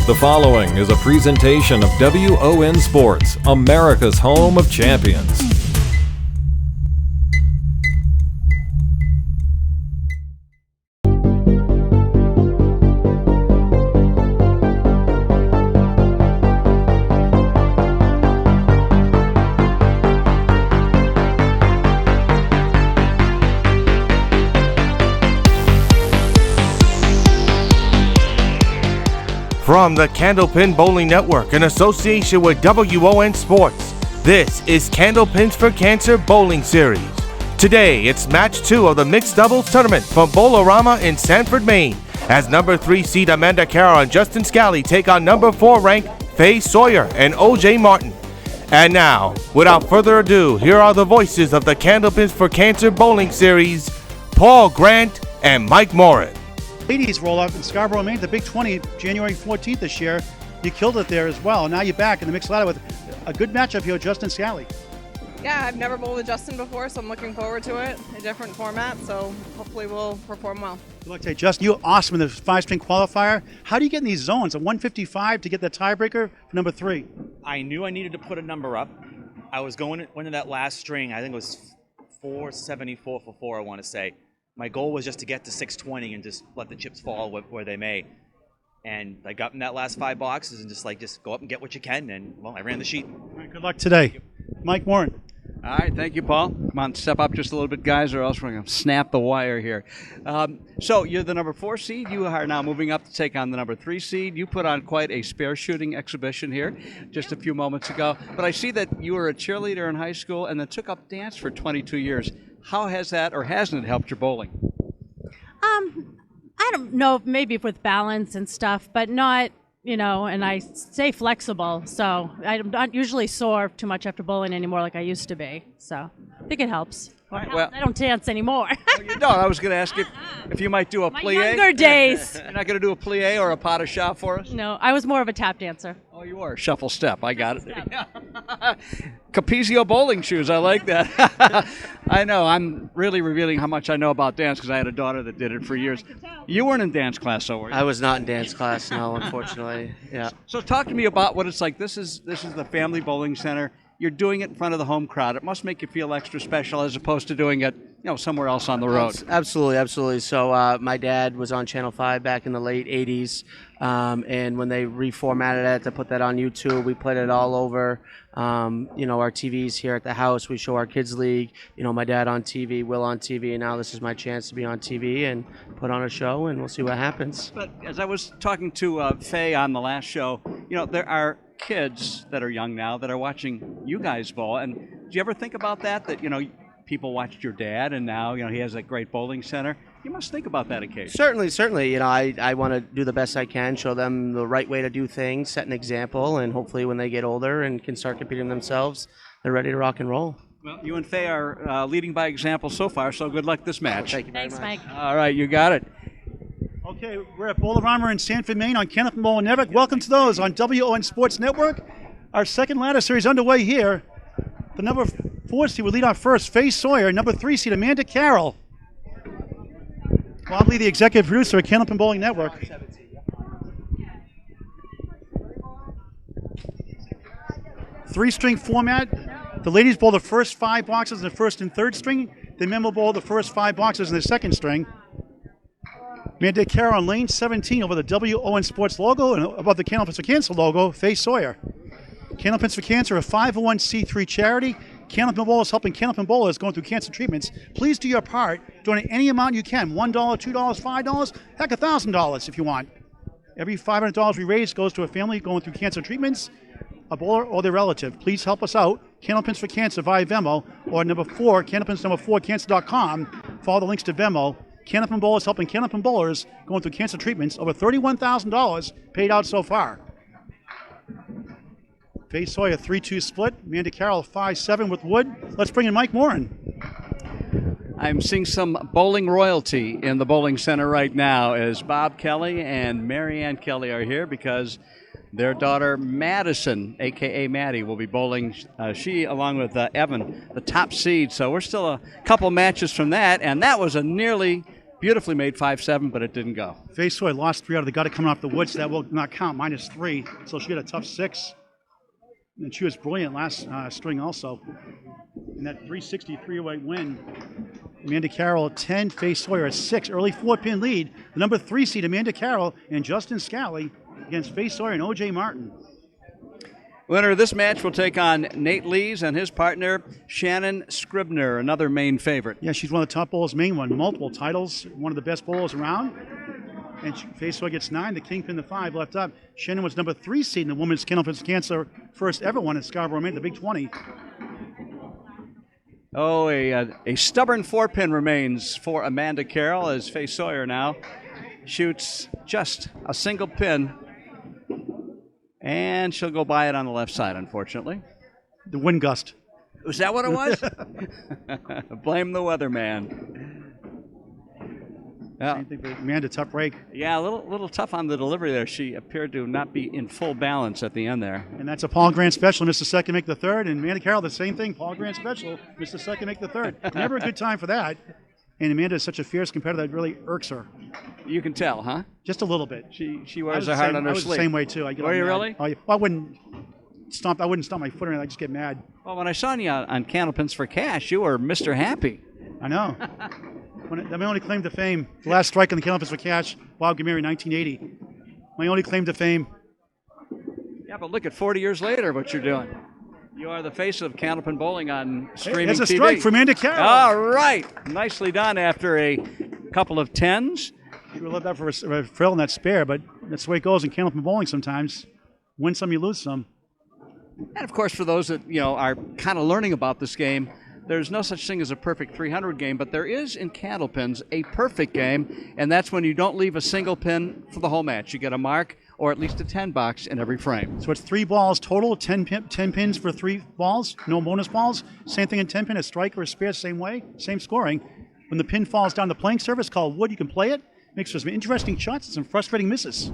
The following is a presentation of W.O.N Sports, America's home of champions. From the Candlepin Bowling Network in association with W.O.N Sports, this is Candlepins for Cancer Bowling Series. Today, it's match 2 of the mixed doubles tournament from Bowl-A-Rama in Sanford, Maine, as number 3 seed Amanda Carroll and Justin Scali take on number 4 ranked Faye Sawyer and O.J. Martin. And now, without further ado, here are the voices of the Candlepins for Cancer Bowling Series, Paul Grant and Mike Morin. Ladies roll up in Scarborough, Maine, the Big 20, January 14th this year. You killed it there as well. Now you're back in the mixed ladder with a good matchup here with Justin Scali. Yeah, I've never bowled with Justin before, so I'm looking forward to it. A different format, so hopefully we'll perform well. Good luck today. Justin, you're awesome in the 5-string qualifier. How do you get in these zones? A 155 to get the tiebreaker for number 3? I knew I needed to put a number up. I was going into that last string, I think it was 474 for 4, I want to say. My goal was just to get to 620 and just let the chips fall where they may. And I got in that last 5 boxes and just go up and get what you can. And, well, I ran the sheet. All right, good luck today. Mike Morin. All right, thank you, Paul. Come on, step up just a little bit, guys, or else we're going to snap the wire here. So you're the number 4 seed. You are now moving up to take on the number 3 seed. You put on quite a spare shooting exhibition here just a few moments ago. But I see that you were a cheerleader in high school and then took up dance for 22 years. How has that, or hasn't it, helped your bowling? I don't know, maybe with balance and stuff, but not, and I stay flexible, so I'm not usually sore too much after bowling anymore like I used to be, so I think it helps. Well, I don't dance anymore. You don't. I was going to ask if you might do a plie. My younger days. You're not going to do a plie or a pas de chat for us? No, I was more of a tap dancer. Oh, you were. Shuffle step. I got it. Capizio bowling shoes. I like that. I know. I'm really revealing how much I know about dance because I had a daughter that did it for years. You weren't in dance class, so were you? I was not in dance class, no, unfortunately. Yeah. So talk to me about what it's like. This is the family bowling center. You're doing it in front of the home crowd. It must make you feel extra special as opposed to doing it, somewhere else on the road. Absolutely, absolutely. So my dad was on Channel 5 back in the late 80s, and when they reformatted it to put that on YouTube, we played it all over, our TVs here at the house. We show our kids' league, my dad on TV, Will on TV, and now this is my chance to be on TV and put on a show, and we'll see what happens. But as I was talking to Faye on the last show, there are kids that are young now that are watching you guys bowl, and do you ever think about that people watched your dad and now he has a great bowling center? You must think about that occasionally. Certainly. I want to do the best I can, show them the right way to do things, set an example, and hopefully when they get older and can start competing themselves, they're ready to rock and roll. Well, you and Faye are leading by example so far, so good luck this match. Thank you very Thanks, much. Mike. All right, you got it. Okay, we're at Bowl-A-Rama in Sanford, Maine on Candlepin Bowling Network. Welcome to those on W.O.N Sports Network. Our second ladder series underway here. The number 4 seed will lead off first, Faye Sawyer. Number 3 seed, Amanda Carroll. Probably the executive producer of Candlepin Bowling Network. Three-string format. The ladies bowl the first 5 boxes in the first and third string. The men will bowl the first 5 boxes in the second string. Amanda Carroll on lane 17 over the W.O.N Sports logo and above the Candlepins for Cancer logo, Faye Sawyer. Candlepins for Cancer, a 501c3 charity. Candlepin Bowlers helping Candlepin Bowlers going through cancer treatments. Please do your part. Donate any amount you can. $1, $2, $5, heck, $1,000 if you want. Every $500 we raise goes to a family going through cancer treatments, a bowler or their relative. Please help us out. Candlepins for Cancer via Venmo or number 4, candlepins4cancer.com. Follow the links to Venmo. Candlepin Bowlers helping Candlepin Bowlers going through cancer treatments. Over $31,000 paid out so far. Faye Sawyer 3-2 split. Amanda Carroll 5-7 with Wood. Let's bring in Mike Morin. I'm seeing some bowling royalty in the bowling center right now as Bob Kelly and Marianne Kelly are here because their daughter Madison, a.k.a. Maddie, will be bowling. She, along with Evan, the top seed. So we're still a couple matches from that, and that was a nearly Beautifully made 5-7, but it didn't go. Faye Sawyer lost 3 out of the gutter coming off the wood, so that will not count, -3. So she had a tough 6. And she was brilliant last string also. In that 363-away win, Amanda Carroll at 10, Faye Sawyer at 6. Early 4-pin lead. The number 3 seed, Amanda Carroll and Justin Scali against Faye Sawyer and O.J. Martin. Winner of this match will take on Nate Lees and his partner, Shannon Scribner, another Maine favorite. Yeah, she's one of the top bowlers Maine, won multiple titles, one of the best bowlers around. And Faye Sawyer gets 9, the kingpin, the 5 left up. Shannon was number 3 seed in the women's Candlepins Cancer first ever one at Scarborough, Maine, the Big 20. Oh, a stubborn 4-pin remains for Amanda Carroll as Faye Sawyer now shoots just a single pin. And she'll go by it on the left side, unfortunately. The wind gust. Was that what it was? Blame the weatherman. Same thing for Amanda, tough break. Yeah, a little tough on the delivery there. She appeared to not be in full balance at the end there. And that's a Paul Grant special. Missed the second, make the third. And Amanda Carroll, the same thing. Paul Grant special. Missed the second, make the third. Never a good time for that. And Amanda is such a fierce competitor that really irks her. You can tell, huh? Just a little bit. She wears her heart on her sleeve. I was the same way too. I get Were you mad. really? Oh, yeah. Well, I wouldn't stomp my foot or anything. I just get mad. Well, when I saw you on Candlepins for Cash, you were Mr. Happy. I know. My only claim to fame, the last strike on the Candlepins for Cash, Bob Gameri, 1980. My only claim to fame. Yeah, but look at 40 years later what you're doing. You are the face of Candlepin Bowling on streaming That's a TV. strike for Amanda Carroll. All right. Nicely done after a couple of 10s. She would love that for a frill and that spare, but that's the way it goes in Candlepin bowling sometimes. Win some, you lose some. And, of course, for those that, are kind of learning about this game, there's no such thing as a perfect 300 game, but there is in Candlepins a perfect game, and that's when you don't leave a single pin for the whole match. You get a mark or at least a 10 box in every frame. So it's 3 balls total, 10 pins for 3 balls, no bonus balls. Same thing in 10 pin, a strike or a spare, same way, same scoring. When the pin falls down the playing surface, called wood, you can play it. Makes for some interesting shots and some frustrating misses.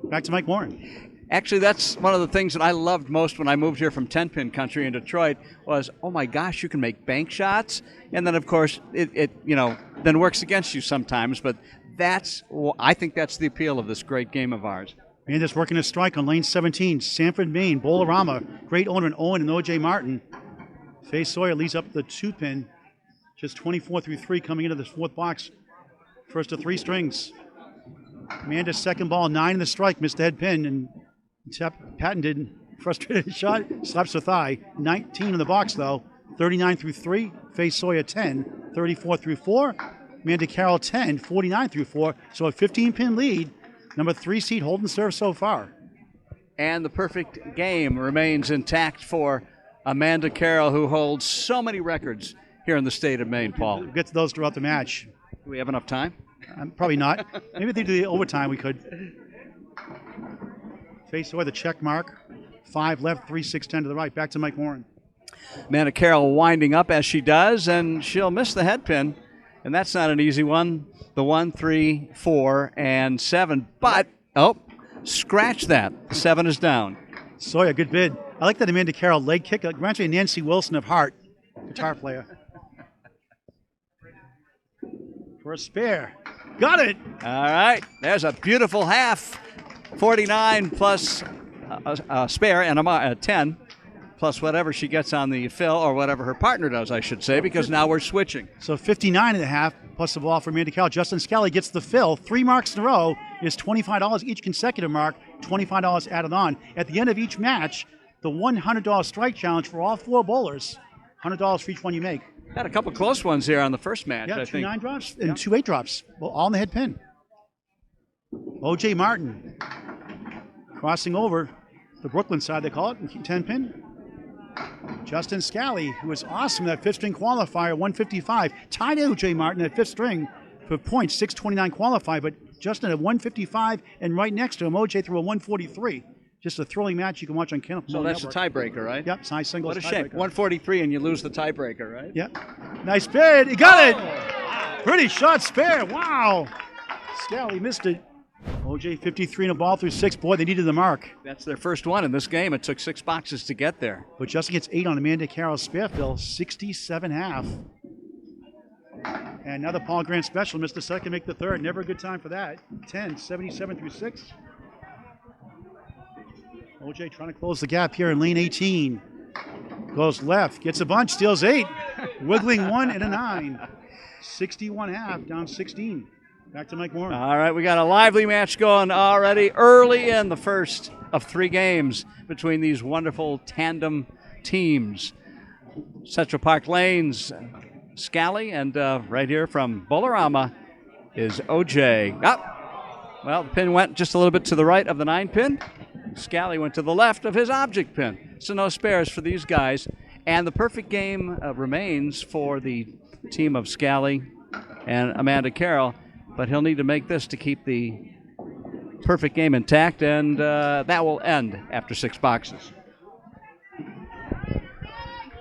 Back to Mike Morin. Actually, that's one of the things that I loved most when I moved here from 10-pin country in Detroit was, oh my gosh, you can make bank shots. And then, of course, it then works against you sometimes. But I think that's the appeal of this great game of ours. And just working a strike on lane 17, Sanford Maine, Bowl-A-Rama, great owner in Owen and O.J. Martin. Faye Sawyer leads up the 2-pin, just 24 through 3 coming into this 4th box. First of 3 strings. Amanda's second ball, 9 in the strike, missed the head pin, and patented frustrated shot, slaps her thigh. 19 in the box though, 39 through 3. Faye Sawyer 10, 34 through 4. Amanda Carroll 10, 49 through 4. So a 15-pin lead. Number 3 seed holding serve so far. And the perfect game remains intact for Amanda Carroll, who holds so many records here in the state of Maine, Paul. We'll get to those throughout the match. Do we have enough time? Probably not. Maybe if they do the overtime, we could. Faye Sawyer, the check mark. 5 left, 3, 6, 10 to the right. Back to Mike Morin. Amanda Carroll winding up as she does, and she'll miss the head pin. And that's not an easy one. The 1, 3, 4, and 7. But, scratch that. 7 is down. Sawyer, good bid. I like that Amanda Carroll leg kick. Reminds me of Nancy Wilson of Heart, guitar player. For a spare. Got it. All right. There's a beautiful half. 49 plus a spare and a 10 plus whatever she gets on the fill or whatever her partner does, I should say, because now we're switching. So 59 and a half plus the ball for Amanda Carroll. Justin Scali gets the fill. 3 marks in a row is $25 each consecutive mark, $25 added on. At the end of each match, the $100 strike challenge for all 4 bowlers. $100 for each one you make. Had a couple close ones here on the first match, I think. 2 9 drops and 2 8 drops. Well, all in the head pin. O.J. Martin crossing over the Brooklyn side, they call it, 10 pin. Justin Scali, who was awesome in that 5th string qualifier, 155. Tied O.J. Martin at 5th string for points, 629 qualifier, but Justin at 155, and right next to him, O.J. threw a 143. Just a thrilling match you can watch on Candlepin. So that's the tiebreaker, right? Yep, high singles. What a shame. 143 and you lose the tiebreaker, right? Yep. Nice bid. He got it. Pretty shot spare. Wow. Scali missed it. O.J. 53 in a ball through 6. Boy, they needed the mark. That's their first one in this game. It took 6 boxes to get there. But Justin gets 8 on Amanda Carroll's spare fill, 67.5. And another Paul Grant special. Missed the second, make the third. Never a good time for that. 10, 77 through 6. OJ trying to close the gap here in lane 18. Goes left, gets a bunch, steals 8. Wiggling 1 and a 9. 61.5, down 16. Back to Mike Morin. All right, we got a lively match going already early in the first of 3 games between these wonderful tandem teams. Central Park Lanes, Scali, and right here from Bowl-A-Rama is OJ. Well, the pin went just a little bit to the right of the 9 pin. Scali went to the left of his object pin. So no spares for these guys. And the perfect game remains for the team of Scali and Amanda Carroll. But he'll need to make this to keep the perfect game intact, and that will end after 6 boxes.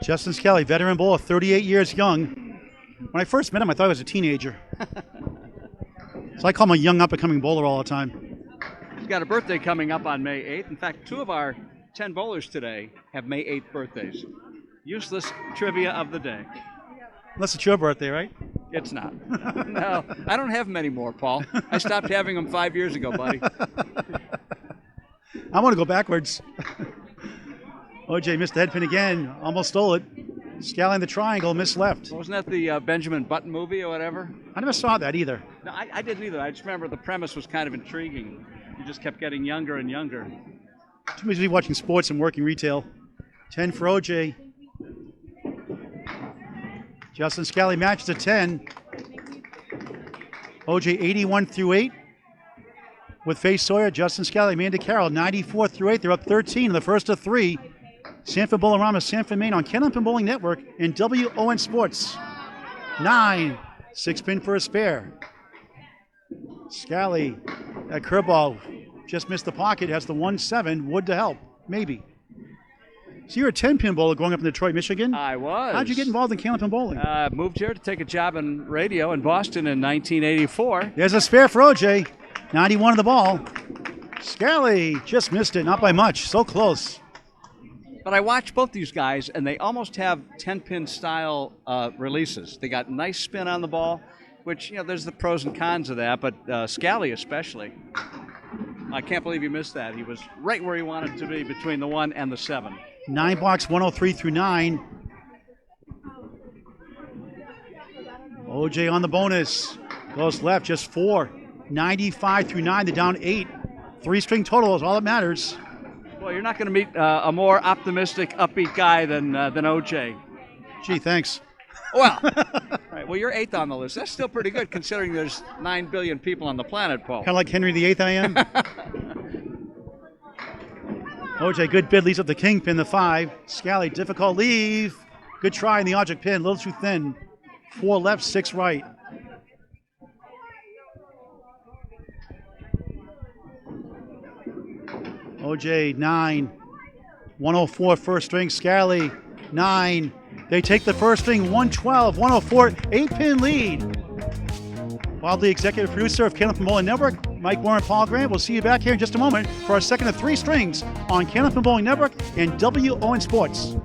Justin Scali, veteran bowler, 38 years young. When I first met him, I thought he was a teenager. So I call him a young up-and-coming bowler all the time. He's got a birthday coming up on May 8th. In fact, 2 of our 10 bowlers today have May 8th birthdays. Useless trivia of the day. Unless it's your birthday, right? It's not. No, I don't have them anymore, Paul. I stopped having them 5 years ago, buddy. I want to go backwards. OJ missed the head pin again. Almost stole it. Scali in the triangle, missed left. Wasn't that the Benjamin Button movie or whatever? I never saw that either. No, I didn't either. I just remember the premise was kind of intriguing. You just kept getting younger and younger. Too busy watching sports and working retail. 10 for OJ. Justin Scali matched to 10. OJ 81 through 8. With Faye Sawyer, Justin Scali, Amanda Carroll 94 through 8. They're up 13 in the first of 3. Sanford Bowl-A-Rama, Sanford Maine on Candlepin Bowling Network and W.O.N Sports. 9. 6 pin for a spare. Scali, that curveball just missed the pocket. Has the 1-7. Wood to help. Maybe. So you're a 10-pin bowler growing up in Detroit, Michigan? I was. How'd you get involved in Candlepin bowling? Moved here to take a job in radio in Boston in 1984. There's a spare for OJ. 91 of the ball. Scali just missed it. Not by much. So close. But I watch both these guys, and they almost have 10-pin style releases. They got nice spin on the ball, which, there's the pros and cons of that, but Scali especially. I can't believe you missed that. He was right where he wanted to be between the 1 and the 7. 9 box, 103 through 9. OJ on the bonus. Goes left, just 4. 95 through 9, they're down 8. 3-string total is all that matters. Well, you're not going to meet a more optimistic, upbeat guy than OJ. Gee, thanks. Well, right. Well, you're 8th on the list. That's still pretty good considering there's 9 billion people on the planet, Paul. Kind of like Henry VIII I am. OJ, good bid, leads up the kingpin, the 5. Scali, difficult leave. Good try in the object pin, a little too thin. 4 left, 6 right. OJ, 9. 104 first string. Scali, 9. They take the first string, 112, 104, 8-pin lead. While the executive producer of Candlepin Bowling Network, Mike Morin, Paul Grant, we'll see you back here in just a moment for our second of 3 strings on Candlepin Bowling Network and W.O.N Sports.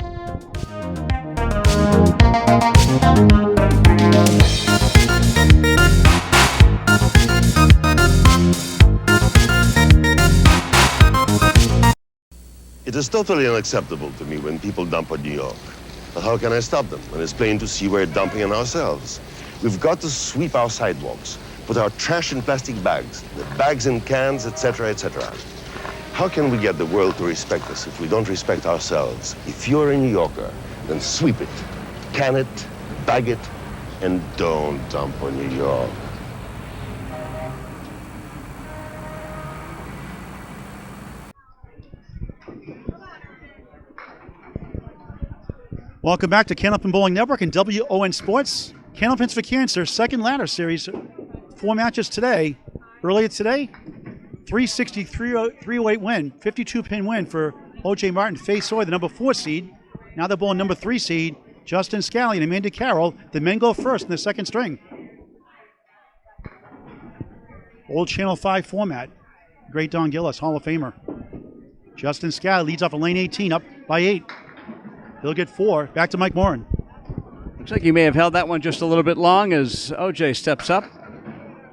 It is totally unacceptable to me when people dump on New York. But how can I stop them when it's plain to see we're dumping on ourselves? We've got to sweep our sidewalks, put our trash in plastic bags, the bags in cans, etc., etc. How can we get the world to respect us if we don't respect ourselves? If you're a New Yorker, then sweep it, can it, bag it, and don't dump on New York. Welcome back to Candlepin Bowling Network and W.O.N Sports. Candlepins for Cancer, second ladder series. 4 matches today. Earlier today, 360, 308 win, 52-pin win for O.J. Martin, Faye Sawyer, the number 4 seed. Now they're bowling number 3 seed, Justin Scali and Amanda Carroll. The men go first in the second string. Old Channel 5 format. Great Don Gillis, Hall of Famer. Justin Scali leads off in lane 18, up by 8. He'll get 4. Back to Mike Morin. Looks like he may have held that one just a little bit long as OJ steps up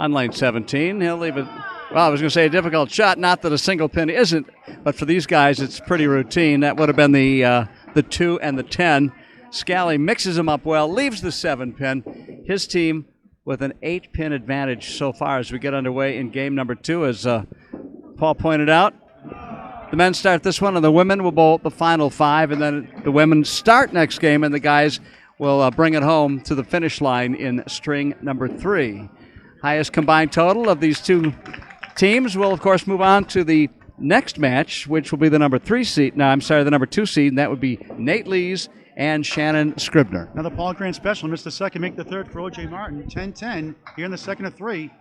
on lane 17. He'll leave it. Well, I was going to say a difficult shot. Not that a single pin isn't, but for these guys, it's pretty routine. That would have been the 2 and the 10. Scali mixes them up well, leaves the 7 pin. His team with an 8-pin advantage so far as we get underway in game number 2, as Paul pointed out. The men start this one, and the women will bowl the final 5, and then the women start next game, and the guys will bring it home to the finish line in string number 3. Highest combined total of these two teams will, of course, move on to the next match, which will be the number 2 seed, and that would be Nate Lees and Shannon Scribner. Another Paul Grant special. Missed the second, make the third for O.J. Martin. 10-10 here in the second of 3.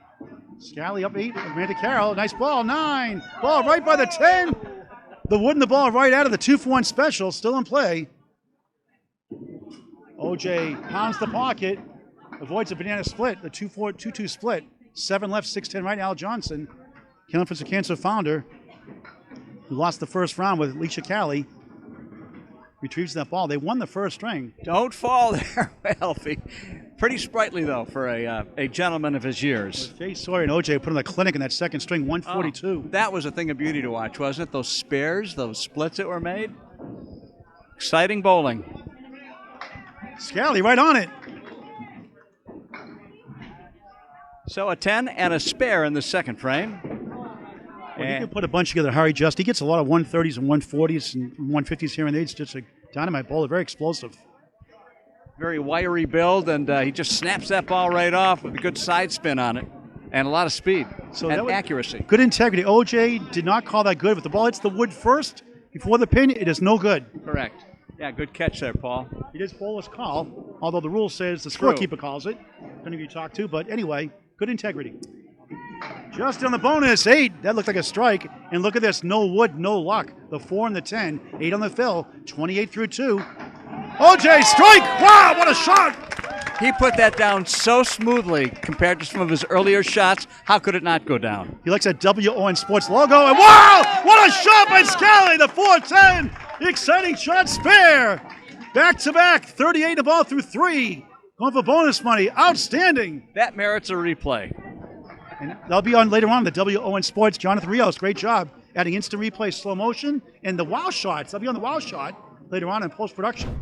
Scali up 8. Amanda Carroll. Nice ball. 9. Ball right by the 10. The wood and the ball right out of the 2-for-1 special. Still in play. O.J. pounds the pocket. Avoids a banana split. The 2-2 split. 7 left, 6-10 right. Al Johnson, Candlepins Cancer founder, who lost the first round with Alicia Callie, retrieves that ball. They won the first string. Don't fall there, Alfie. Pretty sprightly, though, for a gentleman of his years. Faye Sawyer and O.J. put on the clinic in that second string, 142. That was a thing of beauty to watch, wasn't it? Those spares, those splits that were made. Exciting bowling. Scali right on it. So a 10 and a spare in the second frame. Well, you can put a bunch together. Harry Just, he gets a lot of 130s and 140s and 150s here and there. It's just a dynamite bowler, very explosive. Very wiry build, and he just snaps that ball right off with a good side spin on it and a lot of speed and accuracy. Good integrity. OJ did not call that good. If the ball hits the wood first before the pin, it is no good. Correct. Yeah, good catch there, Paul. It is bowler's call, although the rule says the scorekeeper calls it, depending who you talk to. But anyway, good integrity. Just on the bonus, 8. That looked like a strike. And look at this, no wood, no luck. The 4 and the 10, 8 on the fill, 28 through 2. OJ, strike! Wow, what a shot! He put that down so smoothly compared to some of his earlier shots. How could it not go down? He likes that W.O.N Sports logo. And wow, what a shot by Scali, the 410. Exciting shot, spare. Back to back, 38 the ball through 3. Going for bonus money. Outstanding. That merits a replay. And that'll be on later on the W.O.N Sports. Jonathan Rios, great job adding instant replay, slow motion, and the wow shots. That'll be on the wow shot later on in post-production.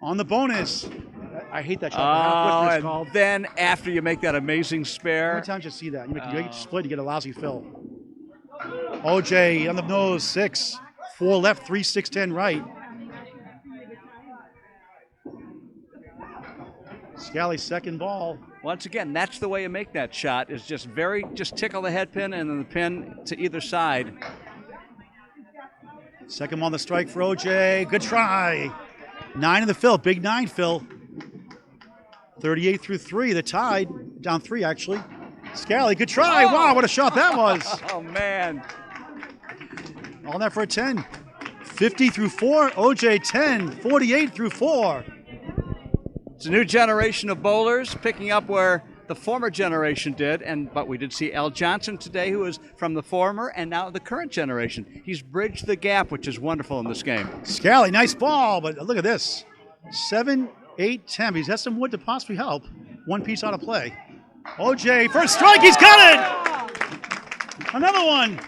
On the bonus. I hate that shot. And called. Then after you make that amazing spare. How many times you see that? You make a split, you get a lousy fill. OJ on the nose, 6. 4 left, 3, 6, 10 right. Scali's second ball. Once again, that's the way you make that shot, is just tickle the head pin and then the pin to either side. Second on the strike for OJ. Good try. 9 in the fill. Big 9 fill. 38 through 3. The tide. Down 3, actually. Scali, good try. Oh. Wow, what a shot that was. Oh, man. All that for a 10. 50 through 4. OJ 10. 48 through 4. It's a new generation of bowlers picking up where the former generation did, but we did see Al Johnson today, who is from the former and now the current generation. He's bridged the gap, which is wonderful in this game. Scali, nice ball, but look at this. 7, 8, 10. He's had some wood to possibly help. 1 piece out of play. OJ, first strike, he's got it! Another one.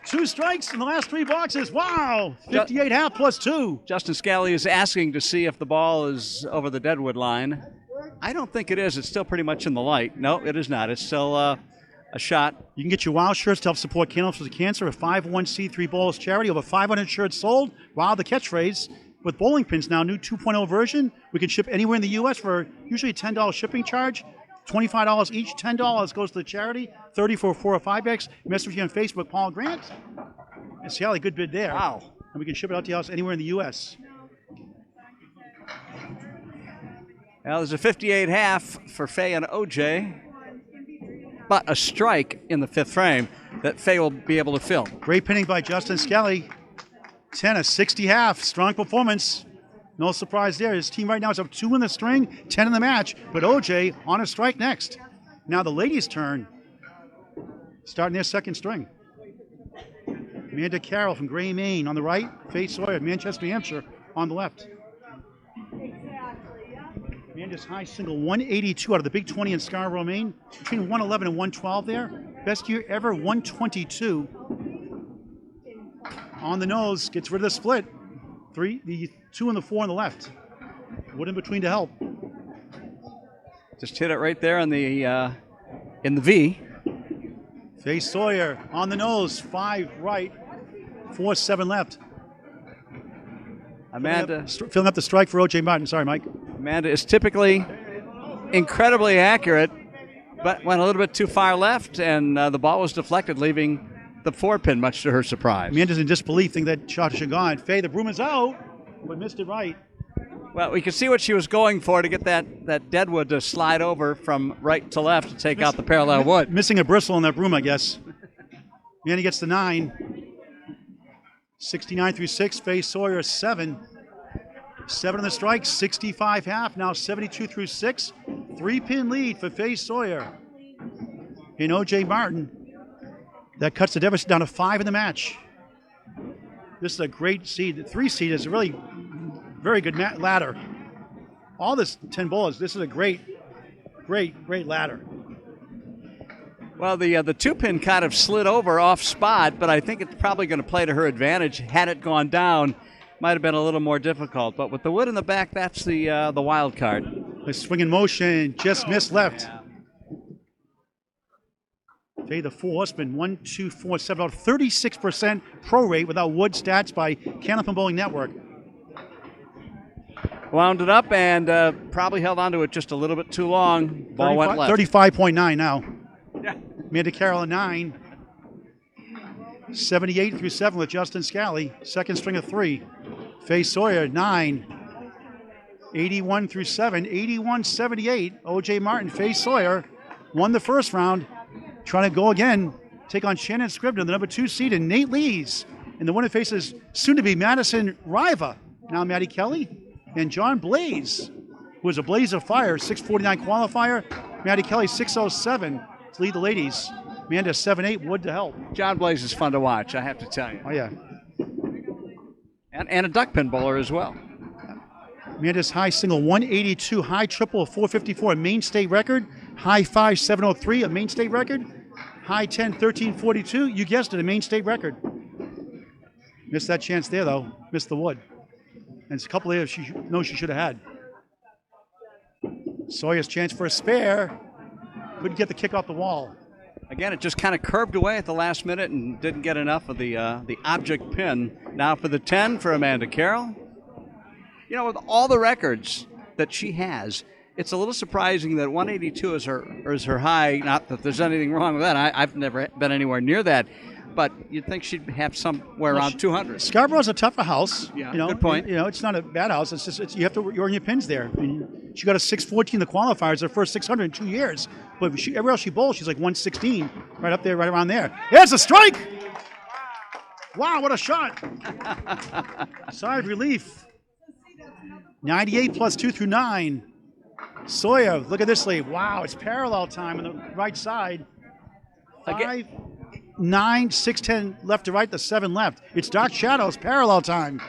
2 strikes in the last 3 boxes. Wow, 58 half plus 2. Justin Scali is asking to see if the ball is over the deadwood line. I don't think it is. It's still pretty much in the light. No, it is not. It's still a shot. You can get your WOW shirts to help support Candlepins Cancer, a 501c3 bowlers charity. Over 500 shirts sold. WOW, the catchphrase. With bowling pins now, new 2.0 version. We can ship anywhere in the U.S. for usually a $10 shipping charge. $25 each. $10 goes to the charity. $30 for 4 or 5X. Message you on Facebook, Paul Grant. And Scali, good bid there. Wow. And we can ship it out to your house anywhere in the U.S. Well, there's a 58 half for Faye and OJ, but a strike in the 5th frame that Faye will be able to fill. Great pinning by Justin Scali. 10, a 60 half. Strong performance. No surprise there. His team right now is up 2 in the string, 10 in the match, but OJ on a strike next. Now the ladies' turn. Starting their second string. Amanda Carroll from Gray, Maine on the right. Faye Sawyer, Manchester, New Hampshire on the left. Amanda's high single 182 out of the Big 20 in Scarborough, Maine. Between 111 and 112 there. Best year ever, 122. On the nose, gets rid of the split. The 2 and the 4 on the left. Wood in between to help. Just hit it right there in the V. Faye Sawyer on the nose, 5 right, 4-7 left. Amanda filling up the strike for O.J. Martin. Sorry, Mike. Amanda is typically incredibly accurate, but went a little bit too far left, and the ball was deflected, leaving the 4-pin, much to her surprise. Amanda's in disbelief, thinking that shot should have gone. Faye, the broom is out, but missed it right. Well, we could see what she was going for to get that deadwood to slide over from right to left to take out the parallel wood. Missing a bristle on that broom, I guess. Amanda gets the 9. 69 through 6. Faye Sawyer 7. 7 on the strike. 65 half. Now 72 through 6. 3-pin lead for Faye Sawyer. And O.J. Martin. That cuts the deficit down to 5 in the match. This is a great seed. The 3 seed is a really very good ladder. All this 10 bowlers, this is a great ladder. Well, the 2-pin kind of slid over off spot, but I think it's probably going to play to her advantage. Had it gone down, might have been a little more difficult. But with the wood in the back, that's the wild card. The swing in motion, just missed left. Faye the 4 horseman, 1, 2, 4, 7, about 36% pro rate without wood stats by Candlepin Bowling Network. Wound it up and probably held onto it just a little bit too long. Ball went left. 35.9 now. Yeah. Amanda Carroll at 9. 78 through 7 with Justin Scali. Second string of 3. Faye Sawyer 9. 81 through 7. 81-78. O.J. Martin. Faye Sawyer won the first round. Trying to go again. Take on Shannon Scribner, the number 2 seed, and Nate Lees. And the winner faces soon-to-be Madison Riva. Now Maddie Kelly. And John Blaze, who was a blaze of fire, 6:49 qualifier. Maddie Kelly, 6:07 to lead the ladies. Amanda, 7-8, wood to help. John Blaze is fun to watch, I have to tell you. Oh, yeah. And a duck pin bowler as well. Amanda's high single, 182. High triple of 454, a Maine State record. High 5, 703, a Maine State record. High 10, 1342. You guessed it, a Maine State record. Missed that chance there, though. Missed the wood. And it's a couple of she should have had. Sawyer's chance for a spare. Couldn't get the kick off the wall. Again, it just kind of curved away at the last minute and didn't get enough of the object pin. Now for the 10 for Amanda Carroll. You know, with all the records that she has, it's a little surprising that 182 is her high. Not that there's anything wrong with that. I've never been anywhere near that. But you'd think she'd have somewhere around 200. Scarborough's a tougher house. Yeah, good point. It's not a bad house. It's just you have to earn your pins there. I mean, she got a 614 in the qualifiers, her first 600 in 2 years. But everywhere else she bowls, she's like 116, right up there, right around there. There's a strike! Wow, what a shot! Sigh of relief. 98 plus 2 through 9. Sawyer, look at this lead. Wow, it's parallel time on the right side. 5, 9, 6, 10 left to right, the 7 left. It's dark shadows, parallel time.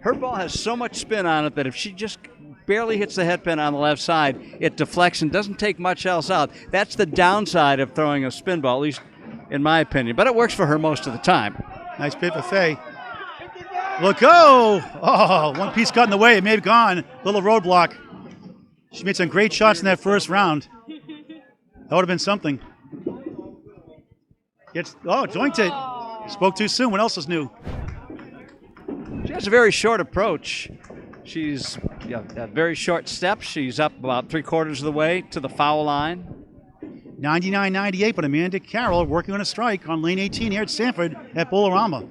Her ball has so much spin on it that if she just barely hits the head pin on the left side, it deflects and doesn't take much else out. That's the downside of throwing a spin ball, at least in my opinion. But it works for her most of the time. Nice pit for Faye. Look, go! Oh, one piece got in the way. It may have gone. Little roadblock. She made some great shots in that first round. That would have been something. Doinked it. Spoke too soon. What else is new? She has a very short approach. She's got very short steps. She's up about 3/4 of the way to the foul line. 99-98, but Amanda Carroll working on a strike on lane 18 here at Sanford at Bowl-A-Rama.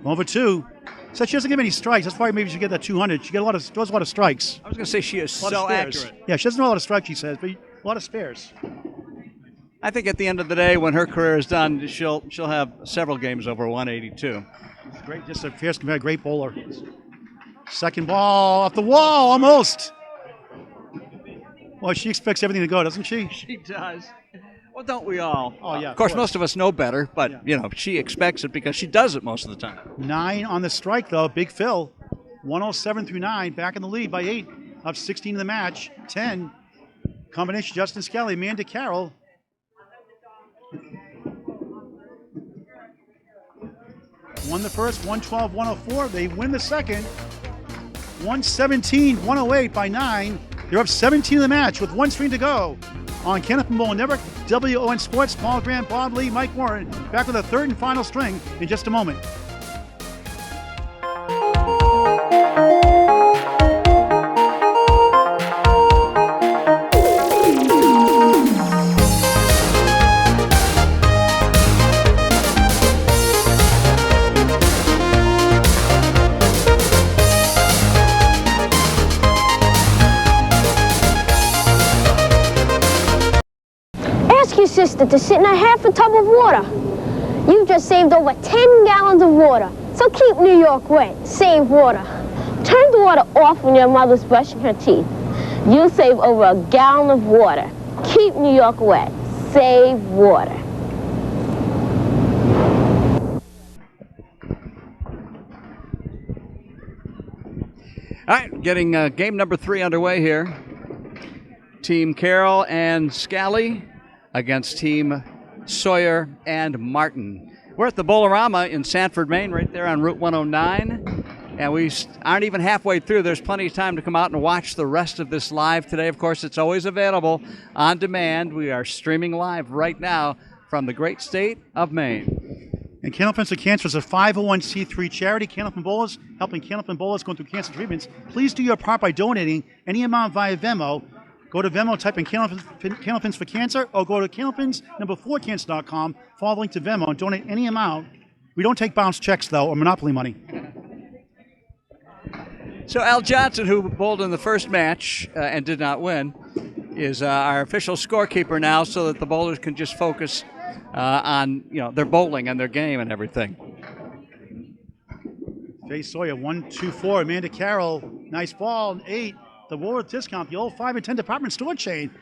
Over 2. Said she doesn't get many strikes. That's why maybe she get that 200. She does a lot of strikes. I was going to say she is so accurate. Yeah, she doesn't know a lot of strikes, she says, but a lot of spares. I think at the end of the day, when her career is done, she'll have several games over 182. Great, just a fierce, great bowler. Second ball off the wall, almost. Well, she expects everything to go, doesn't she? She does. Well, don't we all? Oh, yeah. Of course, most of us know better, but, she expects it because she does it most of the time. 9 on the strike, though. Big Phil. 107 through 9, back in the lead by 8 of 16 in the match. 10. Combination Justin Scali, Amanda Carroll. Won the first, 112-104. They win the second, 117-108 by 9. They're up 17 in the match with 1 string to go. On Candlepin Bowling Network, W.O.N Sports, Paul Grant, Bob Lee, Mike Morin. Back with a third and final string in just a moment. Ask your sister to sit in a half a tub of water. You've just saved over 10 gallons of water. So keep New York wet. Save water. Turn the water off when your mother's brushing her teeth. You'll save over a gallon of water. Keep New York wet. Save water. All right, getting game number 3 underway here. Team Carroll and Scali against Team Sawyer and Martin. We're at the Bowl-A-Rama in Sanford, Maine, right there on Route 109. And we aren't even halfway through. There's plenty of time to come out and watch the rest of this live today. Of course, it's always available on demand. We are streaming live right now from the great state of Maine. And Candlepins for Cancer is a 501c3 charity. Candlepin Bowlers, helping Candlepin Bowlers going through cancer treatments. Please do your part by donating any amount via Venmo. Go to Venmo, type in Candlepins for Cancer, or go to candlepins4cancer.com, follow the link to Venmo, and donate any amount. We don't take bounce checks, though, or Monopoly money. So Al Johnson, who bowled in the first match and did not win, is our official scorekeeper now, so that the bowlers can just focus on their bowling and their game and everything. Jay Sawyer, 1-2-4. Amanda Carroll, nice ball, 8. The Woolworth discount, the old 5 and 10 department store chain.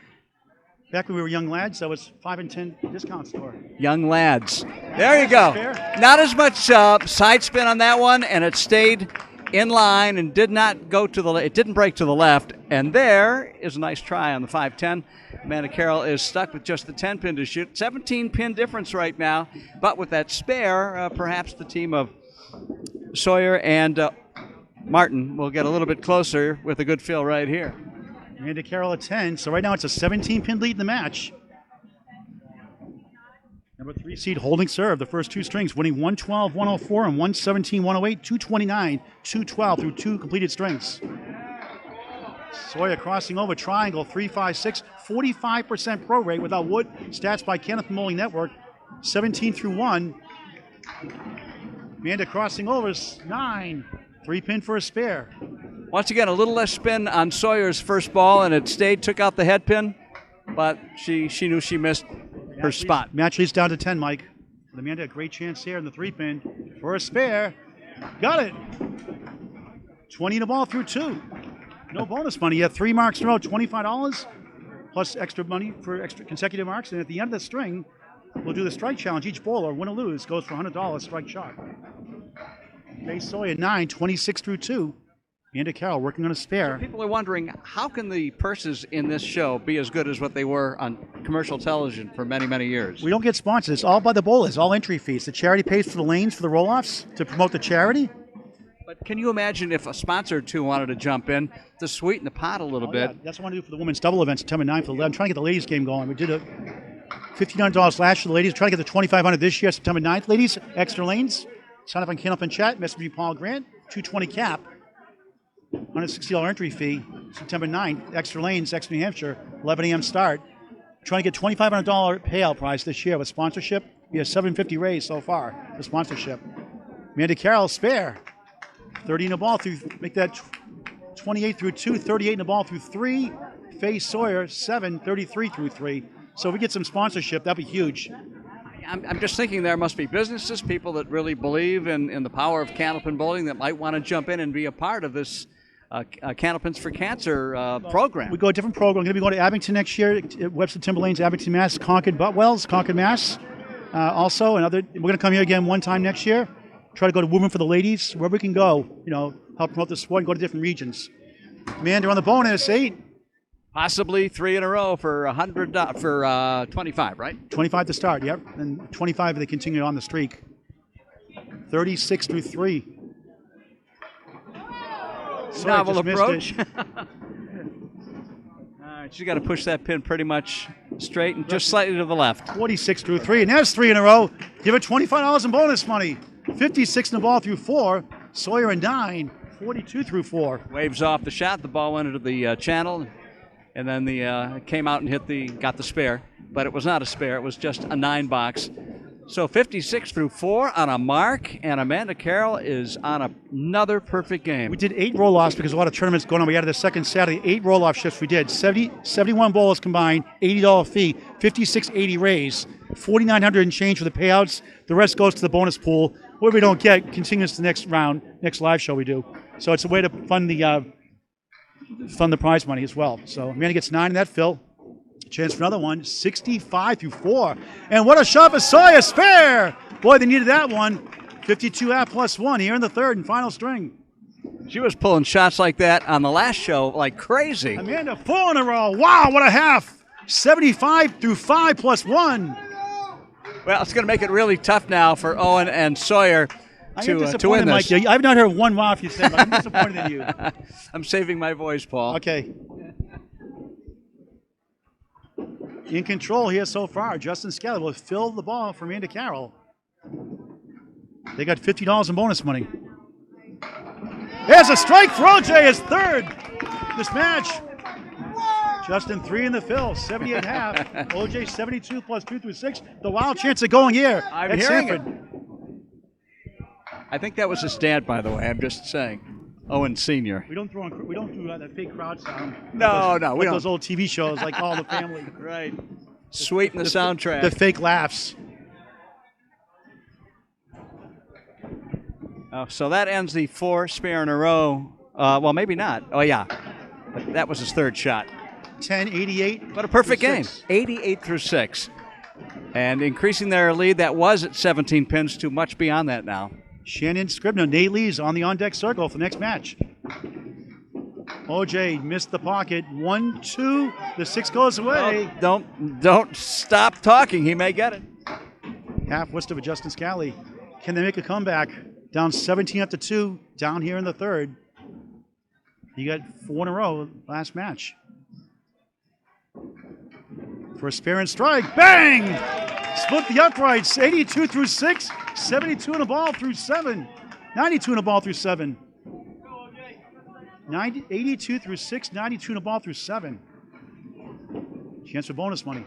Back when we were young lads, that was 5 and 10 discount store. Young lads. There you go. Not as much side spin on that one, and it stayed in line and did not go to the left. It didn't break to the left. And there is a nice try on the 5-10. Amanda Carroll is stuck with just the 10 pin to shoot. 17 pin difference right now. But with that spare, perhaps the team of Sawyer and Martin will get a little bit closer with a good feel right here. Amanda Carroll at 10. So right now it's a 17-pin lead in the match. Number 3 seed holding serve. The first 2 strings winning 112-104 and 117-108, 229-212 through 2 completed strings. Sawyer crossing over triangle 3-5-6, 45% pro rate without wood. Stats by Candlepin Bowling Network. 17 through 1. Amanda crossing over 9. 3-pin for a spare. Once again, a little less spin on Sawyer's first ball, and it stayed, took out the head pin, but she knew she missed her spot. Match leads down to 10, Mike. Amanda, a great chance here in the 3-pin for a spare. Got it. 20 in the ball through 2. No bonus money. You have 3 marks in a row, $25 plus extra money for extra consecutive marks. And at the end of the string, we'll do the strike challenge. Each bowler, win or lose, goes for $100 strike shot. Jay Sawyer 9, 26 through 2. Amanda Carroll working on a spare. So people are wondering, how can the purses in this show be as good as what they were on commercial television for many, many years? We don't get sponsors. It's all by the bowlers, all entry fees. The charity pays for the lanes for the roll-offs to promote the charity. But can you imagine if a sponsor or two wanted to jump in to sweeten the pot a little bit? Yeah. That's what I want to do for the women's double event September 9th. I'm trying to get the ladies game going. We did a $1,500 last year for the ladies. Trying to get the $2,500 this year, September 9th. Ladies, extra lanes. Sign up on Candlepin Chat. Message me Paul Grant. $220 cap. $160 entry fee. September 9th. Extra lanes, extra New Hampshire. 11 a.m. start. Trying to get $2,500 payout prize this year with sponsorship. We have $750 raised so far for sponsorship. Amanda Carroll spare. 30 in the ball through. Make that 28 through 2. 38 in the ball through 3. Faye Sawyer 7. 33 through 3. So if we get some sponsorship, that'd be huge. I'm just thinking there must be businesses, people that really believe in the power of Candlepin bowling that might want to jump in and be a part of this Candlepins for Cancer program. We go a different program. We're going to be going to Abington next year, Webster Timberlanes, Abington, Mass, Concord, Butwells, Concord, Mass. Also, we're going to come here again one time next year. Try to go to Women for the Ladies, wherever we can go, help promote the sport and go to different regions. Amanda on the bonus, 8. Possibly 3 in a row for 25, right? 25 to start, yep. And 25 if they continue on the streak. 36 through 3. Novel approach. All right, she's got to push that pin pretty much straight and just slightly to the left. 46 through 3, and there's 3 in a row. Give her $25 in bonus money. 56 in the ball through 4. Sawyer and 9. 42 through 4. Waves off the shot. The ball went into the channel, and then the came out and got the spare. But it was not a spare. It was just a 9-box. So 56 through 4 on a mark, and Amanda Carroll is on another perfect game. We did 8 roll-offs because a lot of tournaments going on. We added the second Saturday, 8 roll-off shifts we did. 71 bowlers combined, $80 fee, $56.80 raise, $4,900 and change for the payouts. The rest goes to the bonus pool. What we don't get continues to the next round, next live show we do. So it's a way to fund the prize money as well. So Amanda gets 9 in that fill. Chance for another one, 65 through 4. And what a shot for Sawyer, spare! Boy, they needed that one. 52 at +1 here in the third and final string. She was pulling shots like that on the last show like crazy. Amanda, 4 in a row. Wow, what a half. 75 through 5 +1. Well, it's going to make it really tough now for Owen and Sawyer to win this. Mike. I've not heard one wow if you said, but I'm disappointed in you. I'm saving my voice, Paul. Okay. In control here so far, Justin Scali will fill the ball for Amanda Carroll. They got $50 in bonus money. There's a strike for OJ, his third this match. Justin 3 in the fill, 78.5. OJ 72 +2 through 6. The wild chance of going here I'm hearing Sanford. It. I think that was a stand, by the way. I'm just saying. Owen Senior. We don't do that fake crowd sound. No, we don't. Those old TV shows like All the Family. Right. Sweeten the soundtrack. The fake laughs. So that ends the 4 spare in a row. Well, maybe not. Oh, yeah. But that was his third shot. 10-88. What a perfect game. 88 through 6. And increasing their lead, that was at 17 pins to much beyond that now. Shannon Scribner Nate Lees on the on-deck circle for the next match. OJ missed the pocket. 1-2. The 6 goes away. Well, don't stop talking. He may get it. Half west of Justin Scali. Can they make a comeback? Down 17-2. Down here in the third. You got 4 in a row last match. For a spare and strike. Bang! Split the uprights. 82 through 6. 72 in a ball through 7. 92 in a ball through 7. 82 through 6. 92 in a ball through 7. Chance for bonus money.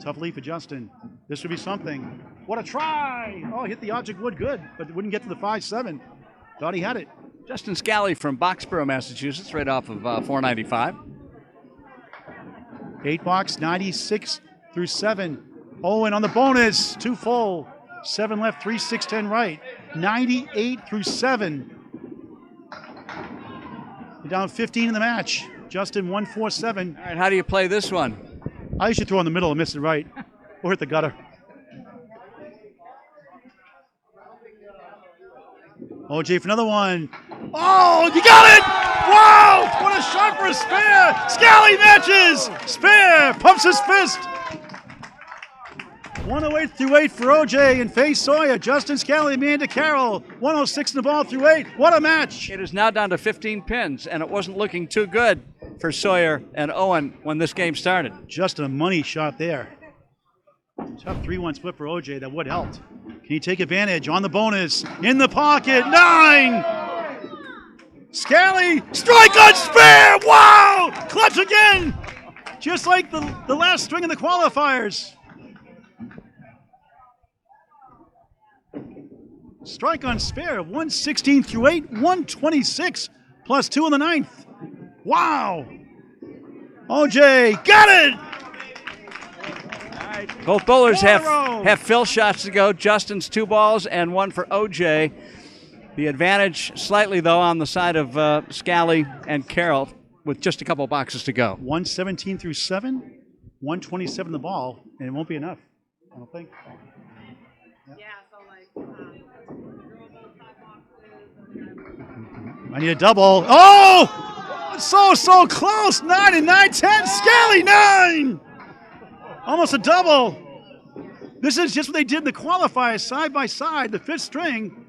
Tough lead for Justin. This would be something. What a try! Oh, hit the object wood good, but it wouldn't get to the 5-7. Thought he had it. Justin Scali from Boxborough, Massachusetts, right off of 495. 8 box, 96 through 7. Owen on the bonus, 2 full. 7 left, 3, 6, 10 right. 98 through 7. You're down 15 in the match. Justin 1-4-7. All right, how do you play this one? I usually throw in the middle and miss it right. Or hit the gutter. OJ for another one. Oh, you got it! Wow! What a shot for a spare! Scali matches! Spare! Pumps his fist! 108 through 8 for OJ and Faye Sawyer. Justin Scali, Amanda Carroll. 106 in the ball through 8. What a match! It is now down to 15 pins, and it wasn't looking too good for Sawyer and Owen when this game started. Just a money shot there. Tough 3-1 split for OJ. That would help. Can he take advantage on the bonus? In the pocket. 9! Scali, strike on spare! Wow! Clutch again! Just like the last string in the qualifiers. Strike on spare, 116 through 8, 126 plus 2 in the 9th. Wow! OJ, got it! Both bowlers have fill shots to go. Justin's 2 balls and 1 for OJ. The advantage slightly, though, on the side of Scali and Carroll with just a couple of boxes to go. 117 through 7, 127 the ball, and it won't be enough, I don't think. I need a double. Oh! So close. 9 and 9, 10. Scali, 9. Almost a double. This is just what they did in the qualifiers, side by side. The fifth string,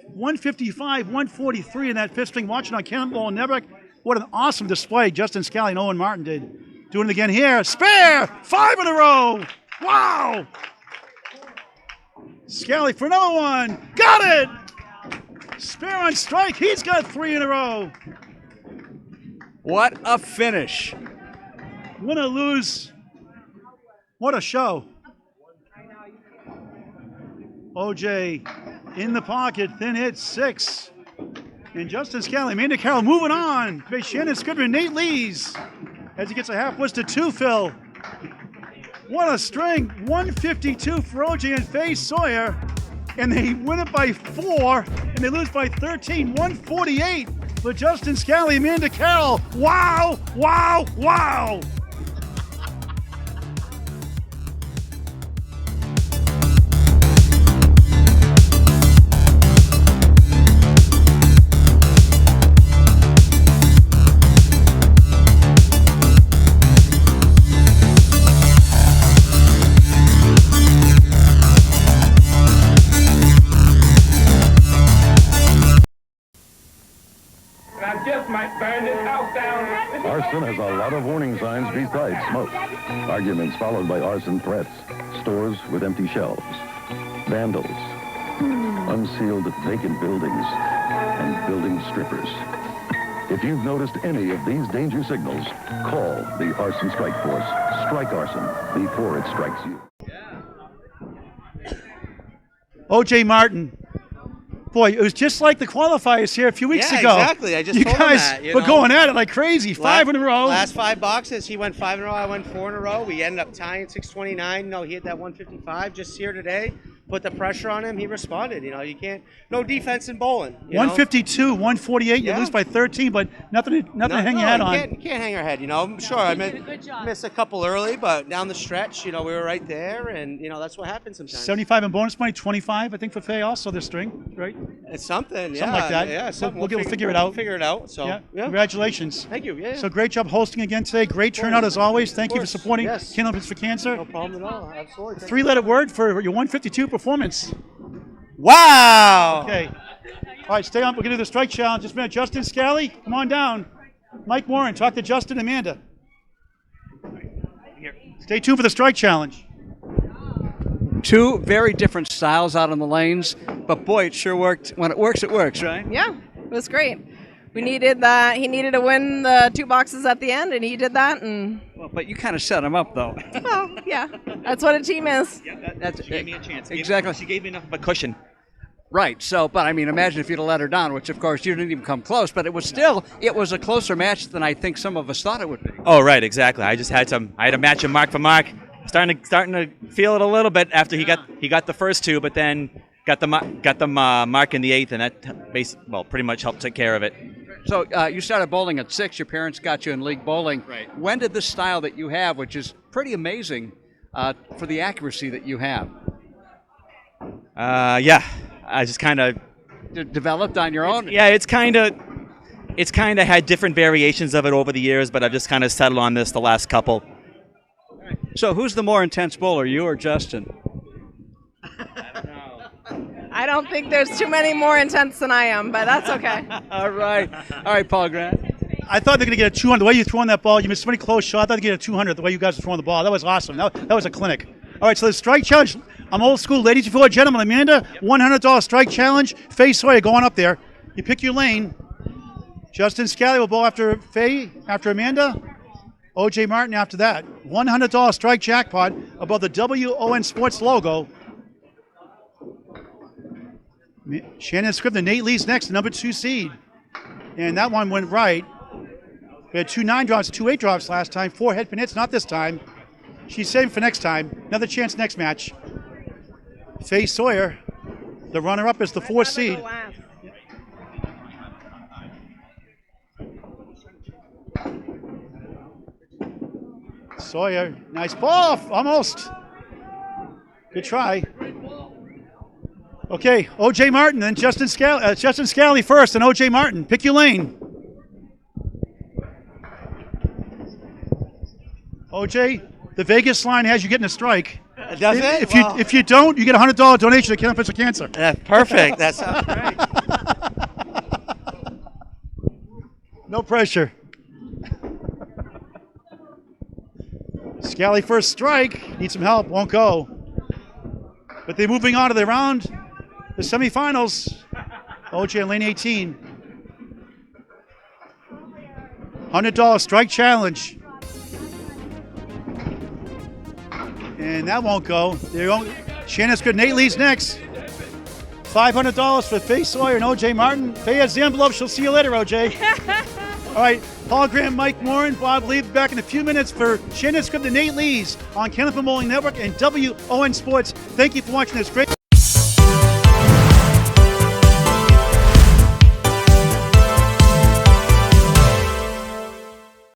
155, 143 in that fifth string. Watching on Candlepin Bowling Network. What an awesome display Justin Scali and Owen Martin did. Doing it again here. Spare! 5 in a row. Wow! Scali for another one. Got it! Spare on strike. He's got 3 in a row. What a finish. Win or lose. What a show. OJ in the pocket. Thin hit 6. And Justin Scali, Amanda Carroll moving on. Shannon Scribner Nate Lees as he gets a half west to 2, Phil. What a string. 152 for OJ and Faye Sawyer. And they win it by 4, and they lose by 13. 148 for Justin Scali, Amanda Carroll. Wow, wow, wow. Arson has a lot of warning signs besides smoke. Arguments followed by arson threats. Stores with empty shelves. Vandals. Unsealed vacant buildings. And building strippers. If you've noticed any of these danger signals, call the Arson Strike Force. Strike arson before it strikes you. OJ Martin. Boy, it was just like the qualifiers here a few weeks ago. Yeah, exactly. I just told him that. You guys were going at it like crazy. 5 in a row. Last 5 boxes, he went 5 in a row. I went 4 in a row. We ended up tying 629. No, he hit that 155 just here today. Put the pressure on him. He responded. You can't. No defense in bowling. 152, 148. You lose by 13, but nothing to hang your head on. You can't hang our head. Sure, I missed a couple early, but down the stretch, we were right there, and that's what happens sometimes. 75 in bonus money, 25, I think, for Faye also this string, right? It's something, Something like that. Yeah, something. We'll figure it out. Figure it out. So, yeah. Congratulations. Thank you. Yeah. So great job hosting again today. Great turnout as always. Thank you for supporting Candlepins for Cancer. No problem at all. Absolutely. 3-letter word for your 152 performance. Wow. Okay. All right, stay on. We're going to do the strike challenge. Just a minute. Justin Scali, come on down. Mike Morin, talk to Justin and Amanda. Stay tuned for the strike challenge. 2 very different styles out on the lanes, but boy, it sure worked. When it works, right? Yeah, it was great. We needed that. He needed to win the 2 boxes at the end, and he did that. And but you kind of set him up, though. Well, yeah, that's what a team is. Yeah, she gave me a chance. Exactly. She gave me enough of a cushion. Right. So, but I mean, imagine if you'd have let her down, which of course you didn't even come close. But it was a closer match than I think some of us thought it would be. Oh, right, exactly. I had to match him mark for mark. Starting to feel it a little bit after he got the first 2, but then got the mark in the 8th, and that pretty much helped take care of it. So you started bowling at 6. Your parents got you in league bowling. Right. When did this style that you have, which is pretty amazing, for the accuracy that you have? Yeah, I just kind of developed on your own. Yeah, it's kind of had different variations of it over the years, but I've just kind of settled on this the last couple. So who's the more intense bowler, you or Justin? I don't think there's too many more intense than I am, but that's okay. All right, Paul Grant. I thought they were going to get a 200. The way you're throwing that ball, you missed so many close shots. I thought they'd get a 200 the way you guys were throwing the ball. That was awesome. That was a clinic. All right, so the strike challenge. I'm old school. Ladies before gentlemen. Amanda, $100 strike challenge. Faye Sawyer going up there. You pick your lane. Justin Scali will bowl after Faye, after Amanda. OJ Martin after that. $100 strike jackpot above the W.O.N Sports logo. Shannon Scribner Nate Lees next, the number 2 seed. And that one went right. We had 2 9 drops, 2 8 drops last time, 4 head pin hits, not this time. She's saving for next time. Another chance next match. Faye Sawyer, the runner-up, is the 4th seed. Sawyer, nice ball, almost. Good try. Okay, OJ Martin, then Justin Scali first, and OJ Martin. Pick your lane. OJ, the Vegas line has you getting a strike. Does it? If you don't, you get a $100 donation to Candlepins for Cancer. That's perfect. That sounds great. No pressure. Scali first strike. Need some help. Won't go. But they're moving on to the semifinals. OJ in lane 18. $100 strike challenge. And that won't go. Shannon Scribner Nate Lees next. $500 for Faye Sawyer and OJ Martin. Faye has the envelope. She'll see you later, OJ. All right, Paul Graham, Mike Morin, Bob Lee back in a few minutes for Shannon Scribner Nate Lees on Candlepin Bowling Network and W.O.N Sports. Thank you for watching this great.